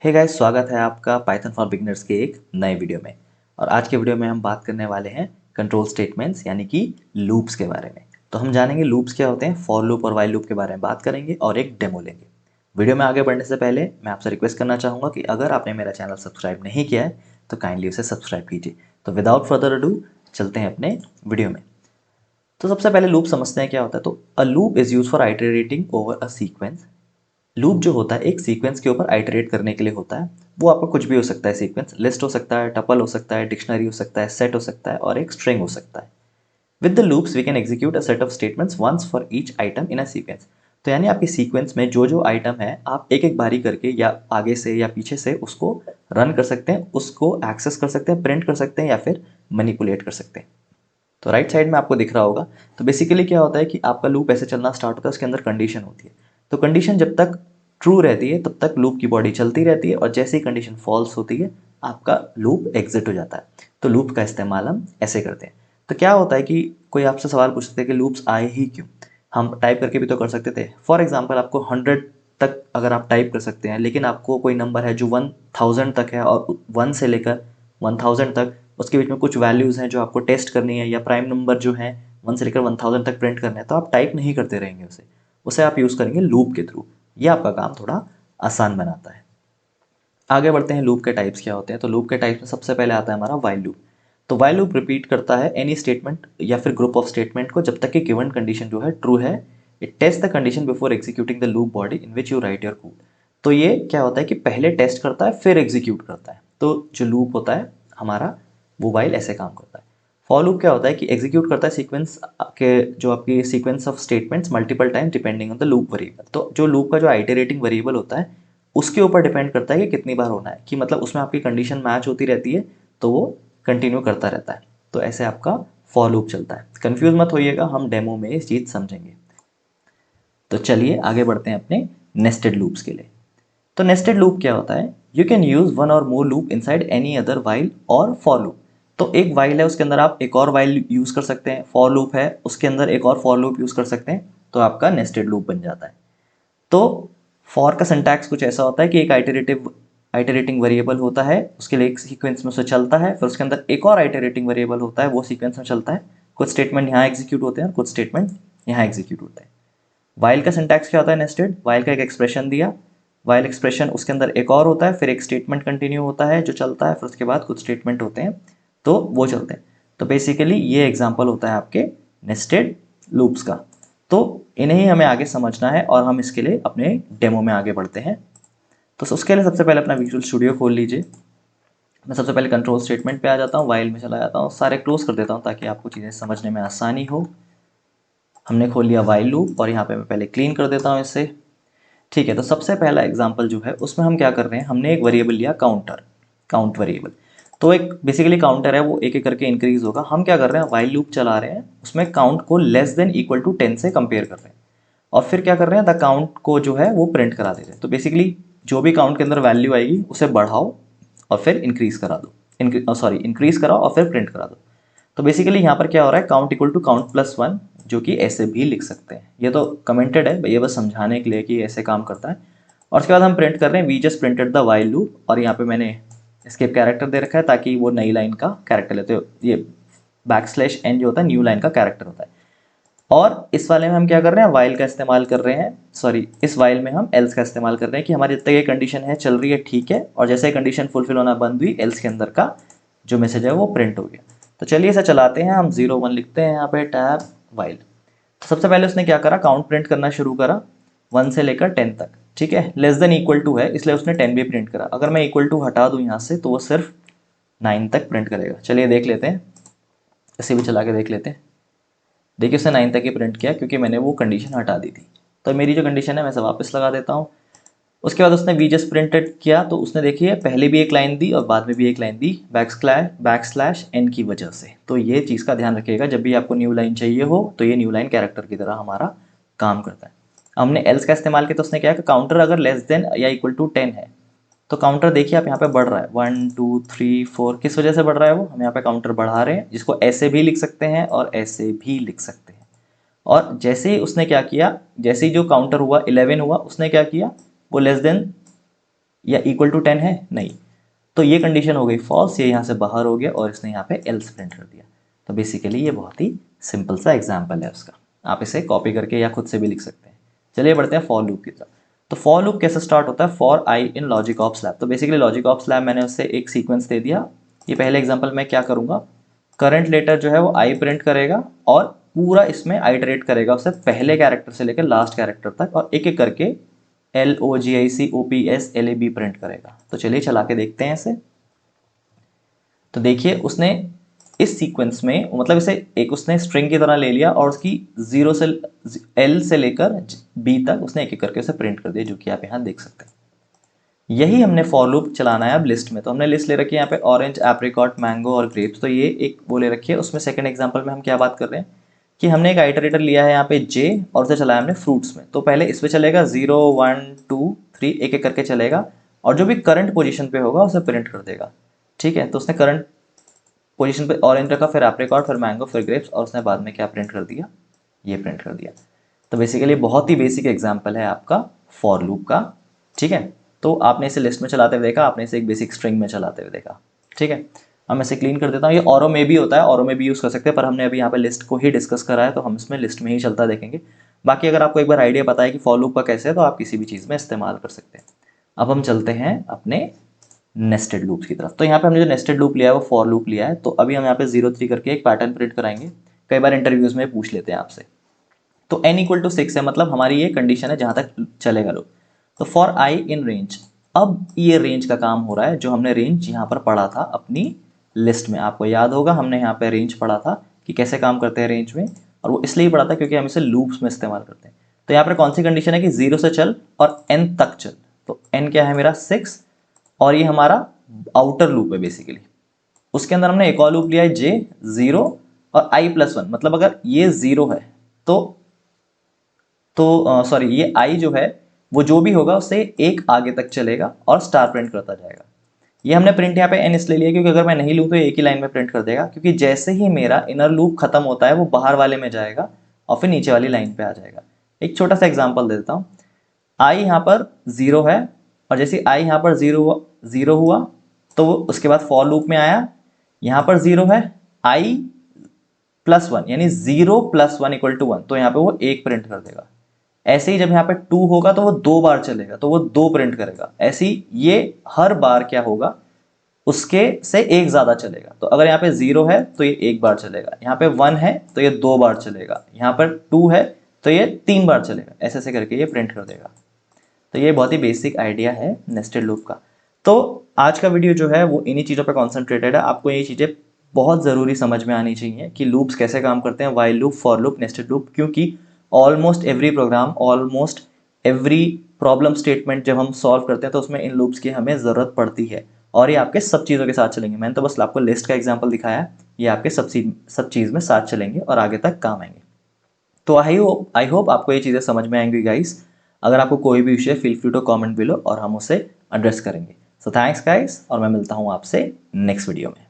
Hey guys, स्वागत है आपका पाइथन फॉर बिगिनर्स के एक नए वीडियो में। और आज के वीडियो में हम बात करने वाले हैं कंट्रोल स्टेटमेंट्स यानी कि लूप्स के बारे में। तो हम जानेंगे लूप्स क्या होते हैं, फॉर लूप और वाइल लूप के बारे में बात करेंगे और एक डेमो लेंगे। वीडियो में आगे बढ़ने से पहले मैं आपसे रिक्वेस्ट करना चाहूँगा कि अगर आपने मेरा चैनल सब्सक्राइब नहीं किया है तो काइंडली उसे सब्सक्राइब कीजिए। तो विदाउट फर्दर अडू चलते हैं अपने वीडियो में। तो सबसे पहले लूप समझते हैं क्या होता है। तो a loop is use for iterating over a sequence. Loop जो होता है एक सीक्वेंस के ऊपर आइटरेट करने के लिए होता है। वो आपका कुछ भी हो सकता है, सीक्वेंस लिस्ट हो सकता है, टपल हो सकता है, डिक्शनरी हो सकता है, सेट हो सकता है और एक स्ट्रिंग हो सकता है। With the loops we can execute a set of statements once for each item in a sequence. तो यानी आपके सीक्वेंस में जो जो आइटम है आप एक एक बारी करके या आगे से या पीछे से उसको रन कर सकते हैं, उसको एक्सेस कर सकते हैं, प्रिंट कर सकते हैं या फिर मैनिपुलेट कर सकते हैं। तो राइट साइड में आपको दिख रहा होगा। तो बेसिकली क्या होता है कि आपका लूप ऐसे चलना स्टार्ट होता है, उसके अंदर कंडीशन होती है। तो कंडीशन जब तक ट्रू रहती है तब तक लूप की बॉडी चलती रहती है और जैसे ही कंडीशन फॉल्स होती है आपका लूप एग्जिट हो जाता है। तो लूप का इस्तेमाल हम ऐसे करते हैं। तो क्या होता है कि कोई आपसे सवाल पूछते हैं कि लूप्स आए ही क्यों। हम टाइप करके भी तो कर सकते थे। फॉर एग्जाम्पल आपको 100 तक अगर आप टाइप कर सकते हैं, लेकिन आपको कोई नंबर है जो 1000 तक है और 1 से लेकर 1000 तक उसके बीच में कुछ वैल्यूज़ हैं जो आपको टेस्ट करनी है, या प्राइम नंबर जो है 1 से लेकर 1000 तक प्रिंट करना है, तो आप टाइप नहीं करते रहेंगे उसे। उसे आप यूज़ करेंगे लूप के थ्रू। ये आपका काम थोड़ा आसान बनाता है। आगे बढ़ते हैं, लूप के टाइप्स क्या होते हैं। तो लूप के टाइप्स में सबसे पहले आता है हमारा वाइल लूप। तो वाइल लूप रिपीट करता है एनी स्टेटमेंट या फिर ग्रुप ऑफ स्टेटमेंट को जब तक कि गिवन कंडीशन जो है ट्रू है। It taste the condition before executing the loop body in which you right your code. तो ये क्या होता है कि पहले टेस्ट करता है फिर एग्जीक्यूट करता है। तो जो लूप होता है हमारा वो वाइल ऐसे काम करता है। फॉर लूप क्या होता है कि एग्जीक्यूट करता है सीक्वेंस के, जो आपकी sequence of statements multiple time depending on the loop variable. तो जो लूप का जो आइटरेटिंग वेरिएबल होता है उसके ऊपर डिपेंड करता है कि कितनी बार होना है, कि मतलब उसमें आपकी कंडीशन मैच होती रहती है तो वो कंटिन्यू करता रहता है। तो ऐसे आपका फॉर लूप चलता है। कंफ्यूज मत होइएगा, हम डेमो में इस चीज़ समझेंगे। तो चलिए आगे बढ़ते हैं अपने नेस्टेड लूप्स के लिए। तो नेस्टेड लूप क्या होता है, you can use one or more loop inside any other while or for loop. तो एक वाइल है उसके अंदर आप एक और वाइल यूज कर सकते हैं, फॉर लूप है उसके अंदर एक और फॉर लूप यूज कर सकते हैं, तो आपका नेस्टेड लूप बन जाता है। तो फॉर का सिंटैक्स कुछ ऐसा होता है कि एक आइटरेटिंग वेरिएबल होता है, उसके लिए एक सीक्वेंस में से चलता है, फिर उसके अंदर एक और आइटरेटिंग वेरिएबल होता है, वो सीक्वेंस में चलता है। कुछ स्टेटमेंट यहाँ एग्जीक्यूट होते हैं और कुछ स्टेटमेंट यहाँ एग्जीक्यूट होते हैं। वाइल का सिंटैक्स क्या होता है, नेस्टेड वाइल का एक एक्सप्रेशन दिया, वाइल एक्सप्रेशन उसके अंदर एक और होता है, फिर एक स्टेटमेंट कंटिन्यू होता है जो चलता है, फिर उसके बाद कुछ स्टेटमेंट होते हैं तो वो चलते हैं। तो बेसिकली ये एग्जाम्पल होता है आपके नेस्टेड लूप्स का। तो इन्हें ही हमें आगे समझना है और हम इसके लिए अपने डेमो में आगे बढ़ते हैं। तो उसके लिए सबसे पहले अपना विजुअल स्टूडियो खोल लीजिए। मैं सबसे पहले कंट्रोल स्टेटमेंट पे आ जाता हूँ, वाइल में चला जाता हूँ, सारे क्लोज कर देता हूँ ताकि आपको चीज़ें समझने में आसानी हो। हमने खोल लिया वाइल लूप और यहाँ पे मैं पहले क्लीन कर देता हूँ इससे। ठीक है, तो सबसे पहला एग्जाम्पल जो है उसमें हम क्या कर रहे हैं, हमने एक वेरिएबल लिया काउंटर, काउंट वेरिएबल। तो एक बेसिकली काउंटर है, वो एक एक करके इंक्रीज होगा। हम क्या कर रहे हैं, वाइल लूप चला रहे हैं, उसमें काउंट को लेस देन इक्वल टू 10 से कंपेयर कर रहे हैं और फिर क्या कर रहे हैं, द काउंट को जो है वो प्रिंट करा दे रहे हैं। तो बेसिकली जो भी काउंट के अंदर वैल्यू आएगी उसे बढ़ाओ और फिर इंक्रीज करा दो, इंक्रीज कराओ और फिर प्रिंट करा दो। तो बेसिकली यहाँ पर क्या हो रहा है, count equal to count plus 1, जो कि ऐसे भी लिख सकते हैं। ये तो कमेंटेड है, ये बस समझाने के लिए कि ऐसे काम करता है। और उसके बाद हम प्रिंट कर रहे हैं we just printed the while loop, और यहाँ पे मैंने एस्केप कैरेक्टर दे रखा है ताकि वो नई लाइन का कैरेक्टर लेते हो। ये बैकस्लैश n जो होता है न्यू लाइन का कैरेक्टर होता है। और इस वाले में हम क्या कर रहे हैं, वाइल का इस्तेमाल कर रहे हैं, सॉरी इस वाइल में हम एल्स का इस्तेमाल कर रहे हैं कि हमारी जितने ये कंडीशन है चल रही है ठीक है, और जैसे कंडीशन फुलफिल होना बंद हुई एल्स के अंदर का जो मैसेज है वो प्रिंट हो गया। तो चलिए इसे चलाते हैं, हम 0 1 लिखते हैं यहाँ पे टैब वाइल। सबसे पहले उसने क्या करा, काउंट प्रिंट करना शुरू करा 1 से लेकर 10 तक। ठीक है, लेस देन इक्वल टू है इसलिए उसने 10 भी प्रिंट करा। अगर मैं इक्वल टू हटा दूँ यहाँ से तो वो सिर्फ 9 तक प्रिंट करेगा। चलिए देख लेते हैं, इसे भी चला के देख लेते हैं। देखिए उसने 9 तक ही प्रिंट किया क्योंकि मैंने वो कंडीशन हटा दी थी। तो मेरी जो कंडीशन है मैं इसे वापस लगा देता हूँ। उसके बाद उसने वी जस्ट प्रिंटेड किया, तो उसने देखिए पहले भी एक लाइन दी और बाद में भी एक लाइन दी बैक स्लैश एन की वजह से। तो ये चीज़ का ध्यान रखिएगा, जब भी आपको न्यू लाइन चाहिए हो तो ये न्यू लाइन कैरेक्टर की तरह हमारा काम करता है। हमने एल्स का इस्तेमाल किया तो उसने क्या कि काउंटर अगर लेस देन या इक्वल टू 10 है तो काउंटर देखिए आप यहाँ पे बढ़ रहा है 1 2 3 4। किस वजह से बढ़ रहा है वो, हम यहाँ पे काउंटर बढ़ा रहे हैं, जिसको ऐसे भी लिख सकते हैं और ऐसे भी लिख सकते हैं। और जैसे ही उसने क्या किया, जैसे ही जो काउंटर हुआ 11 हुआ, उसने क्या किया, वो लेस देन या इक्वल टू 10 है, नहीं, तो ये कंडीशन हो गई फॉल्स, ये यहाँ से बाहर हो गया और इसने यहाँ पे एल्स प्रिंट कर दिया। तो बेसिकली ये बहुत ही सिंपल सा एग्जाम्पल है उसका, आप इसे कॉपी करके या खुद से भी लिख सकते हैं। चलिए बढ़ते हैं फॉर लूप की तरफ। तो फॉर लूप कैसे स्टार्ट होता है, for I in logic of slab. तो बेसिकली लॉजिक ऑफ स्लैब मैंने उससे एक सीक्वेंस दे दिया। ये पहले एग्जाम्पल में क्या करूँगा, करंट लेटर जो है वो आई प्रिंट करेगा और पूरा इसमें आइटरेट करेगा उससे पहले कैरेक्टर से लेकर लास्ट कैरेक्टर तक, और एक एक करके LOGIC OPS LAB प्रिंट करेगा। तो चलिए चला के देखते हैं इसे। तो देखिए उसने इस सीक्वेंस में मतलब इसे एक उसने स्ट्रिंग की तरह ले लिया और उसकी 0 से L से लेकर B तक उसने एक एक करके उसे प्रिंट कर दिया, जो कि आप यहाँ देख सकते हैं। यही हमने फॉर लूप चलाना है अब लिस्ट में। तो हमने लिस्ट ले रखी है यहाँ पे ऑरेंज, एप्रिकॉट, मैंगो और ग्रेप्स। तो ये एक वो ले रखी है। उसमें सेकंड एग्जांपल में हम क्या बात कर रहे हैं कि हमने एक आइटरेटर लिया है यहाँ पे J और उसे चलाया हमने फ्रूट्स में। तो पहले इस पे चलेगा 0 1 2 3 एक एक करके चलेगा और जो भी करंट पोजीशन पे होगा उसे प्रिंट कर देगा। ठीक है, तो उसने करंट पोजीशन पे ऑरेंज रखा, फिर एप्रिकॉट, फिर मैंगो, फिर ग्रेप्स, और उसने बाद में क्या प्रिंट कर दिया, ये प्रिंट कर दिया। तो बेसिकली बहुत ही बेसिक एग्जाम्पल है आपका फॉर लूप का। ठीक है, तो आपने इसे लिस्ट में चलाते हुए देखा, आपने इसे एक बेसिक स्ट्रिंग में चलाते हुए देखा। ठीक है, अब मैं इसे क्लीन कर देता हूँ। ये औरों में भी होता है, औरों में भी यूज़ कर सकते हैं, पर हमने अभी यहाँ पे लिस्ट को ही डिस्कस करा है तो हम इसमें लिस्ट में ही चलता देखेंगे। बाकी अगर आपको एक बार आइडिया पता है कि फॉर लूप का कैसे है तो आप किसी भी चीज़ में इस्तेमाल कर सकते हैं। अब हम चलते हैं अपने नेस्टेड लूप्स की तरफ। तो यहाँ पे हमने जो नेस्टेड लूप लिया है वो फॉर लूप लिया है। तो अभी हम यहाँ पे 0 3 करके एक पैटर्न प्रिंट कराएंगे। कई बार इंटरव्यूज में पूछ लेते हैं आपसे। तो n = 6 है, मतलब हमारी ये कंडीशन है जहाँ तक चलेगा लूप। तो फॉर आई इन रेंज, अब ये रेंज का काम हो रहा है, जो हमने रेंज यहाँ पर पढ़ा था अपनी लिस्ट में। आपको याद होगा हमने यहाँ पे रेंज पढ़ा था कि कैसे काम करते हैं रेंज में, और वो इसलिए पढ़ा था क्योंकि हम इसे लूप्स में इस्तेमाल करते हैं। तो यहाँ पर कौन सी कंडीशन है कि 0 से चल और n तक चल। तो n क्या है मेरा 6, और ये हमारा आउटर लूप है बेसिकली। उसके अंदर हमने एक और लूप लिया है J 0 और I+1, मतलब अगर ये 0 है तो सॉरी ये I जो है वो जो भी होगा उससे एक आगे तक चलेगा और स्टार प्रिंट करता जाएगा। ये हमने प्रिंट यहाँ पे n इसलिए लिया क्योंकि अगर मैं नहीं लूँ तो एक ही लाइन में प्रिंट कर देगा, क्योंकि जैसे ही मेरा इनर लूप खत्म होता है वो बाहर वाले में जाएगा और फिर नीचे वाली लाइन पे आ जाएगा। एक छोटा सा एग्जांपल दे देता हूँ। I यहाँ पर 0 है और जैसे I यहाँ पर 0 हुआ तो वो उसके बाद फॉर लूप में आया, यहाँ पर 0 है, I+1 यानी 0 + 1 = 1, तो यहाँ पे वो 1 प्रिंट कर देगा। ऐसे ही जब यहाँ पे 2 होगा तो वो 2 बार चलेगा तो वो 2 प्रिंट करेगा। ऐसे ही ये हर बार क्या होगा, उसके से एक ज़्यादा चलेगा। तो अगर यहाँ पे 0 है तो ये 1 बार चलेगा, यहाँ पे 1 है तो ये 2 बार चलेगा, यहाँ पर 2 है तो ये 3 बार चलेगा, ऐसे ऐसे करके ये प्रिंट कर देगा। तो ये बहुत ही बेसिक आइडिया है नेस्टेड लूप का। तो आज का वीडियो जो है वो इन्हीं चीज़ों पर कॉन्सेंट्रेटेड है। आपको ये चीज़ें बहुत ज़रूरी समझ में आनी चाहिए कि लूप्स कैसे काम करते हैं, while loop, for loop, nested loop, क्योंकि almost every program, almost every problem statement जब हम सॉल्व करते हैं तो उसमें इन लूप्स की हमें ज़रूरत पड़ती है, और ये आपके सब चीज़ों के साथ चलेंगे। मैंने तो बस आपको लिस्ट का एग्जाम्पल दिखाया है, ये आपके सब चीज़ में साथ चलेंगे और आगे तक काम आएंगे। तो आई होप आपको ये चीज़ें समझ में आएंगी गाइस। अगर आपको कोई भी विषय feel free to comment below और हम उसे एड्रेस करेंगे। सो थैंक्स गाइस, और मैं मिलता हूँ आपसे नेक्स्ट वीडियो में।